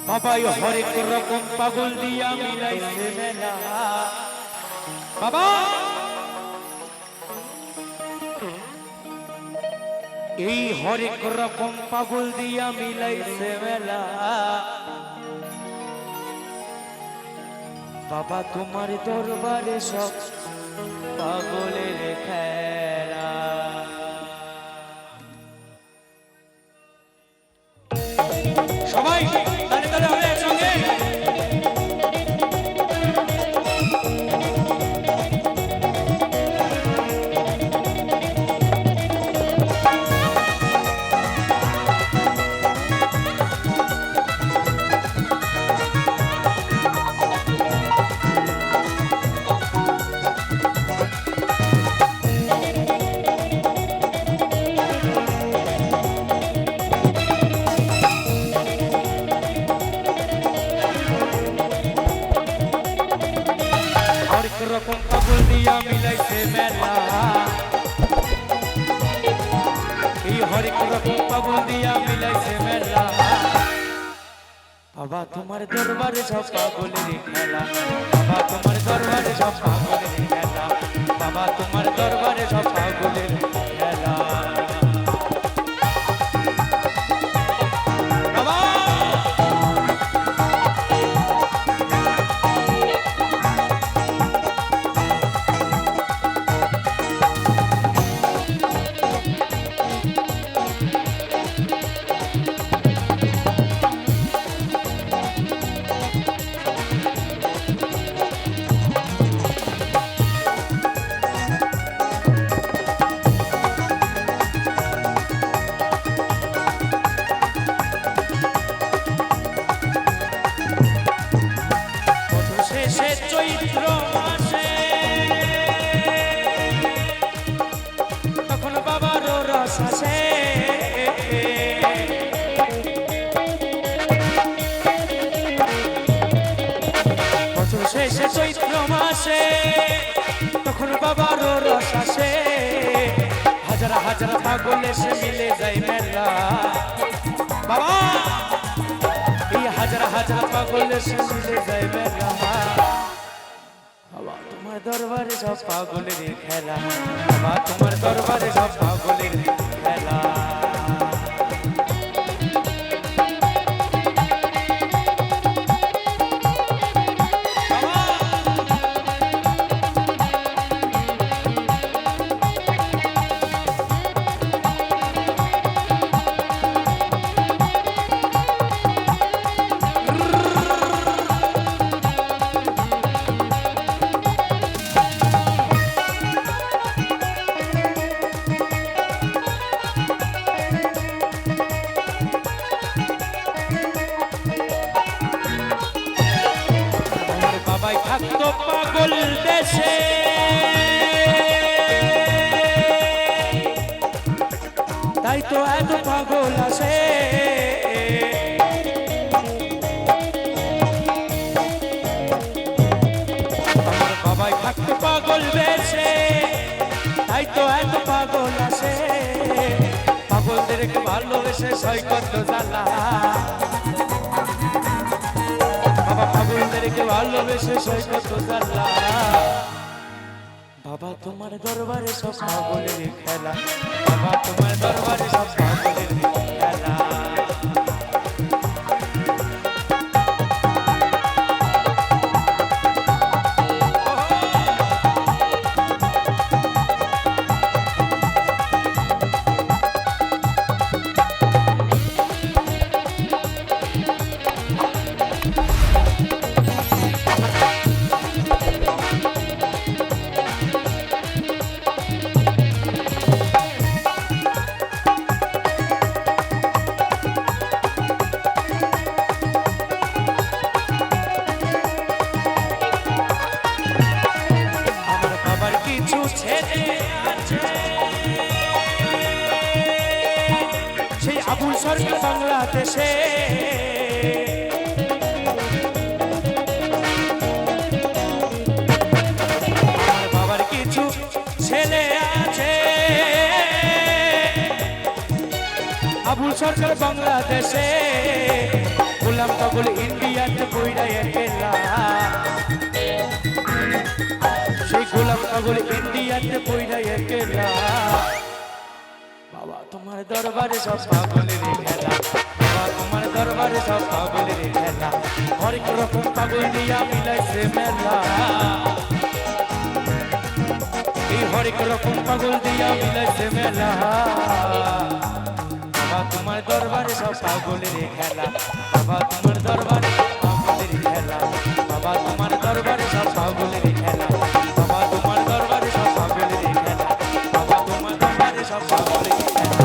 বাবা হরেক রকম পাগল দিয়া মিলাইছে মেলা বাবা এই হরেক রকম পাগল দিয়া মিলাইছে মেলা বাবা তোমার দরবারে সব পাগলের খেলা সবাই তালে তালে আমরা একসঙ্গে রকম পাগল দিয়া মিলাইছে মেলা এই হরেক রকম পাগল দিয়া মিলাইছে মেলা বাবা তোমার দরবারে সব পাগলের খেলা বাবা তোমার দরবারে সব পাগলের খেলা বাবা তোমার দরবারে সব পাগলের খেলা চৈত্র মাসে তখন বাবার রস আসে বছর শেষে চৈত্র মাসে তখন বাবার রস আসে হাজার হাজার পাগল এসে মিলে যায় মেলা বাবা এই হাজার হাজার পাগল এসে মিলে যায় মেলা বাবা তোমার দরবারে সব পাগলের খেলা বাবা তোমার দরবারে সব পাগলের খেলা বাবাই থাকতো পাগল দেশে তাই তো এত পাগল আসে আমার বাবাই থাকতো পাগল দেশে তাই তো এত পাগল আসে পাগলদেরকে ভালোবেসে সৈকত জ্বালা বাবা পাগলদেরকে ভালোবেসে সৈকত জ্বালা বাবা তোমার দরবারে সব পাগলের খেলা বাবা তোমার দরবারে সব পাগলের খেলা সেই আবুল সরকার বাংলাদেশে বাবার কিছু ছেলে আছে আবুল সরকার বাংলাদেশে গোলাম পাগল পাগল ইন্ডিয়াতে পইরা একেলা বাবা তোমার দরবারে সব পাগলের খেলা বাবা তোমার দরবারে সব পাগলের খেলা হরেক রকম পাগল দিয়া মিলাইছে মেলা এই হরেক রকম পাগল দিয়া মিলাইছে মেলা বাবা তোমার দরবারে সব পাগলের খেলা বাবা তোমার দরবারে সব পাগলের খেলা বাবা তোমার দরবারে সব পাগলের খেলা বাবা তোমার দরবারে সব পাগলের খেলা বাবা তোমার দরবারে সব পাগলের খেলা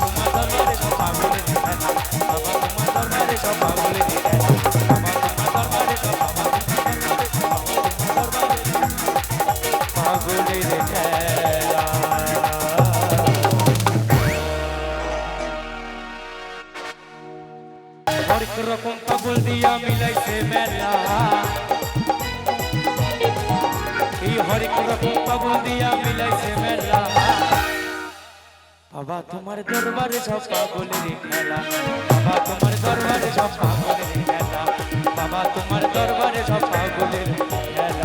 তোমার দরবারে সব পাগলের খেলা বাবা তোমার দরবারে সব পাগলের খেলা বাবা তোমার দরবারে সব পাগলের খেলা হরেক রকম পাগল দিয়া মিলাইছে মেলা এই হরেক রকম পাগল দিয়া মিলাইছে মেলা বাবা তোমার দরবারে সব পাগলের খেলা বাবা তোমার দরবারে সব